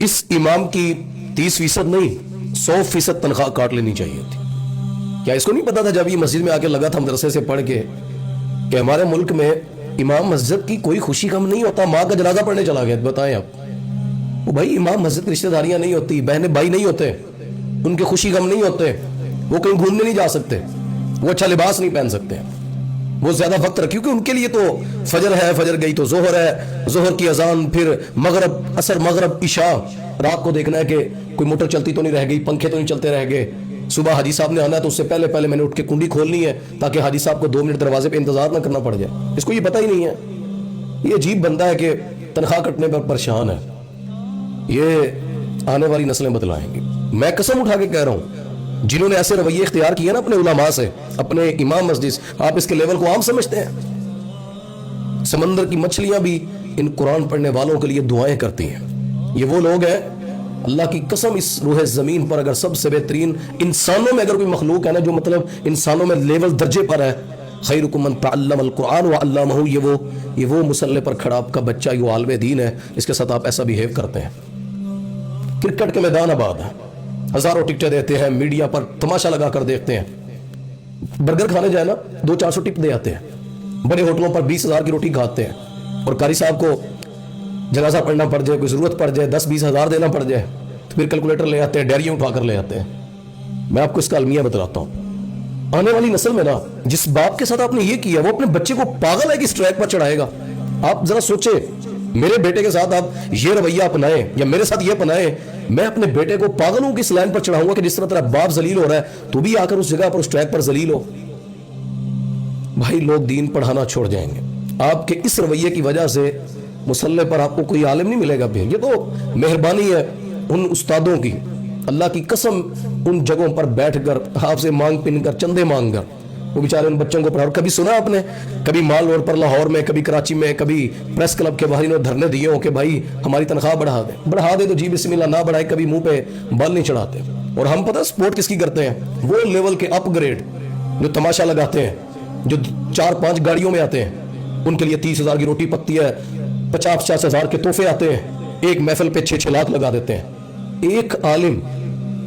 اس امام کی 30% نہیں 100% تنخواہ کاٹ لینی چاہیے تھی. کیا اس کو نہیں پتا تھا جب یہ مسجد میں آ کے لگا تھا مدرسے سے پڑھ کے کہ ہمارے ملک میں امام مسجد کی کوئی خوشی غم نہیں ہوتا؟ ماں کا جنازہ پڑھنے چلا گیا، بتائیں آپ. وہ بھائی امام مسجد کی رشتہ داریاں نہیں ہوتی، بہنیں بھائی نہیں ہوتے، ان کے خوشی غم نہیں ہوتے، وہ کہیں گھومنے نہیں جا سکتے، وہ اچھا لباس نہیں پہن سکتے، وہ زیادہ وقت رکھ، کیونکہ ان کے لیے تو فجر ہے، فجر گئی تو ظہر ہے، ظہر کی اذان، پھر مغرب، عصر، مغرب، عشاء. رات کو دیکھنا ہے کہ کوئی موٹر چلتی تو نہیں رہ گئی، پنکھے تو نہیں چلتے رہ گئے. صبح حاجی صاحب نے آنا ہے تو اس سے پہلے پہلے میں نے اٹھ کے کنڈی کھولنی ہے تاکہ حاجی صاحب کو 2 منٹ دروازے پہ انتظار نہ کرنا پڑ جائے. اس کو یہ پتہ ہی نہیں ہے. یہ عجیب بندہ ہے کہ تنخواہ کٹنے پر پریشان ہے. یہ آنے والی نسلیں بدلائیں گی. میں قسم اٹھا کے کہہ رہا ہوں، جنہوں نے ایسے رویے اختیار کیے نا اپنے علماء سے، اپنے امام مسجد سے، آپ اس کے لیول کو عام سمجھتے ہیں؟ سمندر کی مچھلیاں بھی ان قرآن پڑھنے والوں کے لیے دعائیں کرتی ہیں. یہ وہ لوگ ہیں، اللہ کی قسم، اس روح زمین پر اگر سب سے بہترین انسانوں میں اگر کوئی مخلوق ہے نا جو مطلب انسانوں میں لیول درجے پر ہے، خیرکم من تعلم القرآن وعلمہ، یہ وہ مسلح پر کھڑا آپ کا بچہ، یہ عالم دین ہے، اس کے ساتھ آپ ایسا بیہیو کرتے ہیں. کرکٹ کے میدان آباد ہے، ہزاروں ٹکٹیں دیتے ہیں، میڈیا پر تماشا لگا کر دیکھتے ہیں. برگر کھانے جائے نا 200-400 ٹپ دے آتے ہیں. بڑے ہوٹلوں پر 20,000 کی روٹی کھاتے ہیں، اور قاری صاحب کو جنازہ پڑھنا پڑ جائے، کوئی ضرورت پڑ جائے، 10-20 ہزار دینا پڑ جائے تو پھر کیلکولیٹر لے آتے ہیں، ڈیریاں اٹھا کر لے آتے ہیں. میں آپ کو اس کا المیہ بتلاتا ہوں. آنے والی نسل میں نا جس باپ کے ساتھ آپ نے یہ کیا وہ اپنے بچے کو پاگل ہے کہ اس ٹریک پر چڑھائے گا. آپ ذرا سوچیں، میرے بیٹے کے ساتھ آپ یہ رویہ اپنائیں یا میرے ساتھ یہ اپنائیں، میں اپنے بیٹے کو پاگلوں کی اس لائن پر چڑھاؤں گا کہ جس طرح تیرا باپ ذلیل ہو رہا ہے تو بھی آ کر اس جگہ پر اس ٹریک پر ذلیل ہو. بھائی لوگ دین پڑھانا چھوڑ جائیں گے. آپ کے اس رویے کی وجہ سے مسلح پر آپ کو کوئی عالم نہیں ملے گا. بھی یہ تو مہربانی ہے ان استادوں کی، اللہ کی قسم، ان جگہوں پر بیٹھ کر آپ سے مانگ پن کر چندے مانگ کر وہ بیچارے ان بچوں کو پڑھا. اور کبھی سنا آپ نے کبھی مال روڈ پر لاہور میں، کبھی کراچی میں، کبھی پریس کلب کے باہر انہوں نے دھرنے دیے ہوں کہ بھائی ہماری تنخواہ بڑھا دے تو جی بسم اللہ، نہ بڑھائے کبھی منہ پہ بال نہیں چڑھاتے. اور ہم پتہ سپورٹ کس کی کرتے ہیں؟ وہ لیول کے اپ گریڈ جو تماشا لگاتے ہیں، جو 4-5 گاڑیوں میں آتے ہیں، ان کے لیے 30,000 کی روٹی پکتی ہے، 50-50 ہزار کے تحفے آتے ہیں، ایک محفل پہ 6-6 لاکھ لگا دیتے ہیں. ایک عالم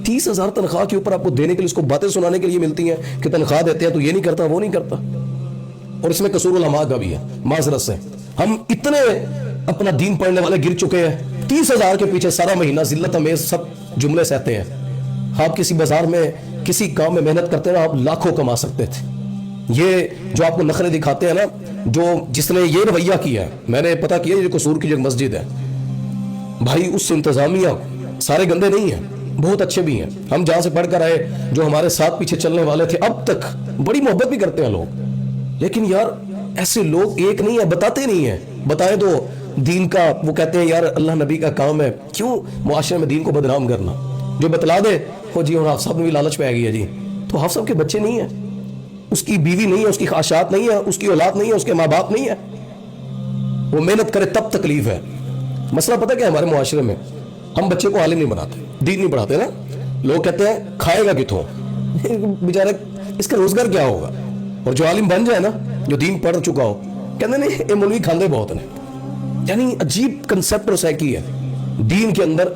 30,000 تنخواہ کے اوپر آپ کو دینے کے لیے، اس کو باتیں سنانے کے لیے ملتی ہیں کہ تنخواہ دیتے ہیں تو یہ نہیں کرتا وہ نہیں کرتا. اور اس میں قصور علماء کا بھی ہے. معذرت سے ہم اتنے اپنا دین پڑھنے والے گر چکے ہیں، 30,000 کے پیچھے سارا مہینہ ذلت امیز سب جملے سہتے ہیں. آپ کسی بازار میں کسی کام میں محنت کرتے ہیں، آپ لاکھوں کما سکتے تھے. یہ جو آپ کو نخرے دکھاتے ہیں نا، جو جس نے یہ رویہ کیا ہے، میں نے پتہ کیا یہ قصور کی جو مسجد ہے بھائی، اس انتظامیہ سارے گندے نہیں ہیں، بہت اچھے بھی ہیں. ہم جہاں سے پڑھ کر آئے، جو ہمارے ساتھ پیچھے چلنے والے تھے، اب تک بڑی محبت بھی کرتے ہیں لوگ. لیکن یار ایسے لوگ ایک نہیں ہیں، بتاتے نہیں ہیں. بتائیں تو دین کا وہ کہتے ہیں یار اللہ نبی کا کام ہے، کیوں معاشرے میں دین کو بدنام کرنا. جو بتلا دے ہو جی، اور حافظ صاحب میں بھی لالچ پہ آ گئی ہے جی، تو حافظ صاحب کے بچے نہیں ہیں، اس کی بیوی نہیں ہے، اس کی خواہشات نہیں ہے، اس کی اولاد نہیں ہے، اس کے ماں باپ نہیں ہے. وہ محنت کرے تب تکلیف ہے. مسئلہ پتہ کیا ہے ہمارے معاشرے میں؟ ہم بچے کو عالم نہیں بناتے، دین نہیں پڑھاتے نا. لوگ کہتے ہیں کھائے گا کتوں، بیچارہ اس کا روزگار کیا ہوگا. اور جو عالم بن جائے نا، جو دین پڑھ چکا ہو، کہتے ہیں نہیں یہ مولوی کھاندے بہت نے. یعنی عجیب کنسپٹ اور سائیکی ہے. دین کے اندر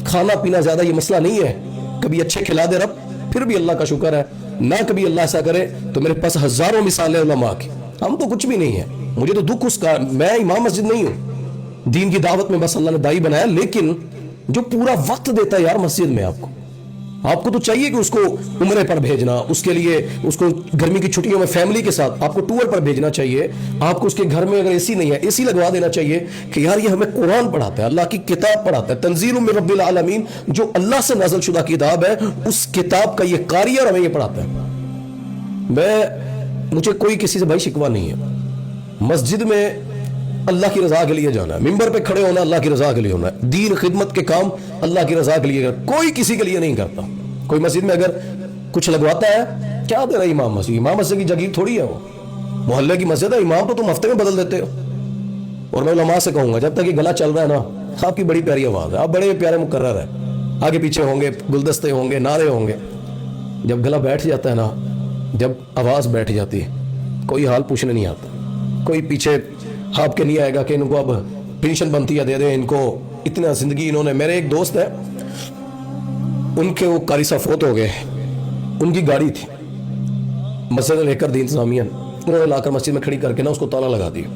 کھانا پینا زیادہ یہ مسئلہ نہیں ہے. کبھی اچھے کھلا دے رب پھر بھی اللہ کا شکر ہے، نہ کبھی اللہ ایسا کرے تو میرے پاس ہزاروں مثالیں علماء کی. ہم تو کچھ بھی نہیں ہے. مجھے تو دکھ اس کا، میں امام مسجد نہیں ہوں، دین کی دعوت میں بس اللہ نے دائی بنایا. لیکن جو پورا وقت دیتا ہے یار مسجد میں، آپ کو تو چاہیے کہ اس کو عمرے پر بھیجنا، اس کے لیے اس کو گرمی کی چھٹیوں میں فیملی کے ساتھ آپ کو ٹور پر بھیجنا چاہیے. آپ کو اس کے گھر میں اگر اے سی نہیں ہے اے سی لگوا دینا چاہیے کہ یار یہ ہمیں قرآن پڑھاتا ہے، اللہ کی کتاب پڑھاتا ہے، تنزیل من رب العالمین، جو اللہ سے نازل شدہ کتاب ہے، اس کتاب کا یہ قاری اور ہمیں یہ پڑھاتا ہے. مجھے کوئی کسی سے بھائی شکوہ نہیں ہے. مسجد میں اللہ کی رضا کے لیے جانا ہے، ممبر پہ کھڑے ہونا اللہ کی رضا کے لیے ہونا ہے، دین خدمت کے کام اللہ کی رضا کے لیے کرنا، کوئی کسی کے لیے نہیں کرتا. کوئی مسجد میں اگر کچھ لگواتا ہے، کیا دے رہا ہے امام مسجد؟ امام مسجد کی جگیر تھوڑی ہے، وہ محلے کی مسجد ہے. امام تو تم ہفتے میں بدل دیتے ہو. اور میں علماء سے کہوں گا جب تک یہ گلا چل رہا ہے نا، آپ کی بڑی پیاری آواز ہے، آپ بڑے پیارے مقرر ہے، آگے پیچھے ہوں گے، گلدستے ہوں گے، نعرے ہوں گے. جب گلا بیٹھ جاتا ہے نا، جب آواز بیٹھ جاتی ہے، کوئی حال پوچھنے نہیں آتا. کوئی پیچھے ہاپ کے نہیں آئے گا کہ ان کو اب پینشن بنتی ہے دے دیں، ان کو اتنا زندگی انہوں نے. میرے ایک دوست ہے, ان کے وہ قاری صاحب فوت ہو گئے, ان کی گاڑی تھی, مسجد لے کر دی انتظامیہ نے, انہوں نے لا کر مسجد میں کھڑی کر کے نا اس کو تالا لگا دیا.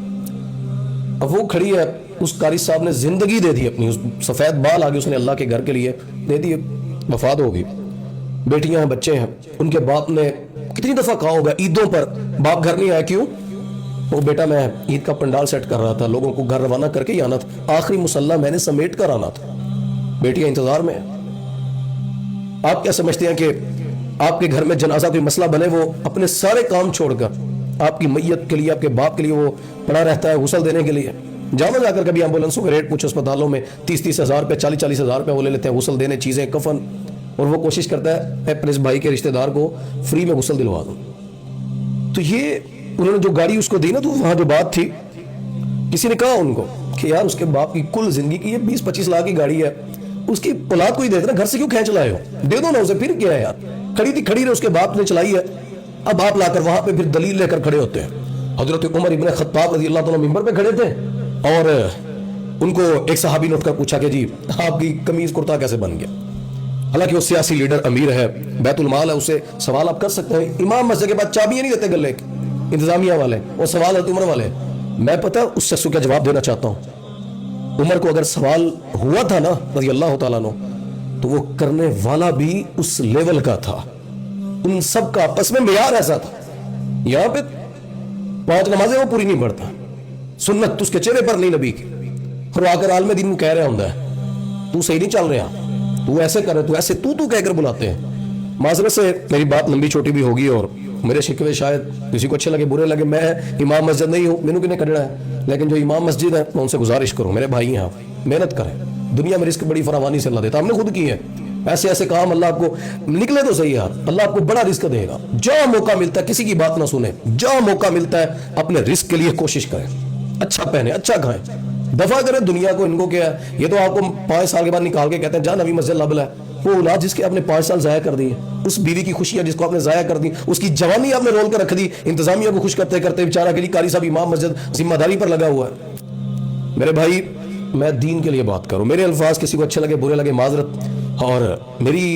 اب وہ کھڑی ہے, اس قاری صاحب نے زندگی دے دی اپنی, سفید بال آگے اس نے اللہ کے گھر کے لیے دے دیے, وفات ہو گئی. بیٹیاں ہیں, بچے ہیں. ان کے باپ نے کتنی دفعہ کہا ہوگا عیدوں پر باپ گھر نہیں آیا, کیوں؟ وہ بیٹا میں عید کا پنڈال سیٹ کر رہا تھا, لوگوں کو گھر روانہ کر کے ہی آنا تھا, آخری مصلی میں نے سمیٹ کر آنا تھا. بیٹیاں انتظار میں ہیں. آپ کیا سمجھتے ہیں کہ آپ کے گھر میں جنازہ کوئی مسئلہ بنے, وہ اپنے سارے کام چھوڑ کر آپ کی میت کے لیے, آپ کے باپ کے لیے وہ پڑا رہتا ہے غسل دینے کے لیے؟ جانا جا کر کبھی ایمبولینسوں کے ریٹ پوچھو, اسپتالوں میں 30-30 ہزار روپے, 40-40 ہزار روپے وہ لے لیتے ہیں غسل دینے, چیزیں, کفن, اور وہ کوشش کرتا ہے میں اپنے اس بھائی کے رشتہ دار کو فری میں غسل دلوا دوں. تو یہ انہوں نے جو گاڑی اس کو دی نا, تو وہاں جو بات تھی, کسی نے کہا ان کو کہ یار اس کے باپ کی کل زندگی کی یہ 20-25 لاکھ کی گاڑی ہے, اس کی اولاد کو ہی دے دینا, گھر سے کیوں کھینچ لائے ہو, دے دو نا اسے. پھر کیا ہے یار, کھڑی تھی کھڑی رہے, اس کے باپ نے چلائی ہے. اب آپ لا کر وہاں پہ پھر دلیل لے کر کھڑے ہوتے ہیں. حضرت عمر ابن خطاب رضی اللہ تعالیٰ ممبر پہ کھڑے تھے, اور ان کو ایک صحابی نے اٹھ کر پوچھا کہ جی آپ کی قمیض کرتا کیسے بن گیا؟ حالانکہ وہ سیاسی لیڈر, امیر ہے, بیت المال ہے, اسے سوال آپ کر سکتے ہیں. امام مسجد کے بعد چابیاں نہیں دیتے گلے کی, انتظامیہ والے, وہ سوال حضرت عمر والے. میں پتہ اس شخص کو کیا جواب دینا چاہتا ہوں. عمر کو اگر سوال ہوا تھا نا رضی اللہ تعالیٰ عنہ, تو وہ کرنے والا بھی اس لیول کا تھا. ان سب کا آپس میں معیار ایسا تھا. یہاں پہ 5 نمازیں وہ پوری نہیں پڑھتا, سنت اس کے چہرے پر نہیں نبی کی, اور آ کر عالم دین کو کہہ رہا ہوں تو صحیح نہیں چل رہا, تو ایسے کر رہے, تو ایسے تو کہہ کر بلاتے ہیں. معذرت سے میری بات لمبی چھوٹی بھی ہوگی, اور میرے شکوے شاید کسی کو اچھے لگے برے لگے. میں امام مسجد نہیں ہوں, مینوں کنے کھڑنا ہے, لیکن جو امام مسجد ہے میں ان سے گزارش کروں, میرے بھائی ہیں, محنت کریں. دنیا میں رزق بڑی فراوانی سے اللہ دیتا, ہم نے خود کی ہے. ایسے ایسے کام اللہ آپ کو نکلے تو صحیح یار, اللہ آپ کو بڑا رزق دے گا. جہاں موقع ملتا ہے کسی کی بات نہ سنیں, جہاں موقع ملتا ہے اپنے رزق کے لیے کوشش کریں, اچھا پہنے, اچھا کھائیں, دفع کریں دنیا کو. ان کو کیا ہے, یہ تو آپ کو 5 سال کے بعد نکال کے کہتے ہیں جا نبی مسجد لبل ہے. وہ اولاد جس کے آپ نے 5 سال ضائع کر دی, اس بیوی کی خوشیاں جس کو آپ نے ضائع کر دی, اس کی جوانی آپ نے رول کر رکھ دی, انتظامیہ کو خوش کرتے کرتے بیچارہ کے لیے قاری صاحب امام مسجد ذمہ داری پر لگا ہوا ہے. میرے بھائی میں دین کے لیے بات کروں, میرے الفاظ کسی کو اچھے لگے برے لگے معذرت. اور میری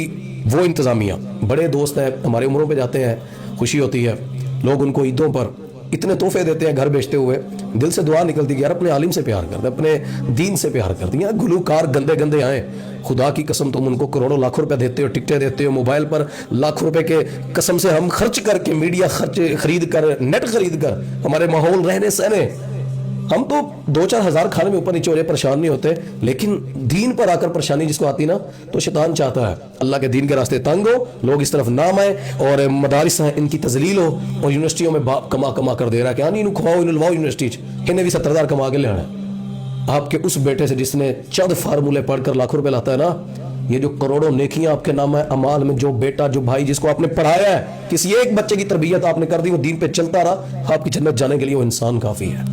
وہ انتظامیہ بڑے دوست ہیں, ہمارے عمروں پہ جاتے ہیں, خوشی ہوتی ہے, لوگ ان کو عیدوں پر اتنے تحفے دیتے ہیں گھر بیچتے ہوئے, دل سے دعا نکلتی کہ یار اپنے عالم سے پیار کر دیں, اپنے دین سے پیار کر دیں. گلوکار گندے گندے آئیں, خدا کی قسم تم ان کو کروڑوں لاکھوں روپے دیتے ہو, ٹکٹیں دیتے ہو, موبائل پر لاکھوں روپے کے قسم سے ہم خرچ کر کے, میڈیا خرچ خرید کر, نیٹ خرید کر, ہمارے ماحول رہنے سہنے, ہم تو 2-4 ہزار کھانے میں اوپر نیچے ہو رہے, پریشان نہیں ہوتے. لیکن دین پر آ کر پریشانی جس کو آتی نا, تو شیطان چاہتا ہے اللہ کے دین کے راستے تنگ ہو, لوگ اس طرف نام آئے, اور مدارس ہیں ان کی تذلیل ہو, اور یونیورسٹیوں میں باپ کما کر دے رہا ہے کہ انہوں کھواؤ انہوں لواؤ یونیورسٹی انہیں بھی 70,000 کما کے لے آنا ہے. آپ کے اس بیٹے سے جس نے چند فارمولے پڑھ کر لاکھوں روپے لاتا ہے نا, یہ جو کروڑوں نیکیاں آپ کے نام ہے امال میں, جو بیٹا جو بھائی جس کو آپ نے پڑھایا ہے, کسی ایک بچے کی تربیت آپ نے کر دی, وہ دین پہ چلتا رہا, آپ کی جنت جانے کے لیے وہ انسان کافی ہے.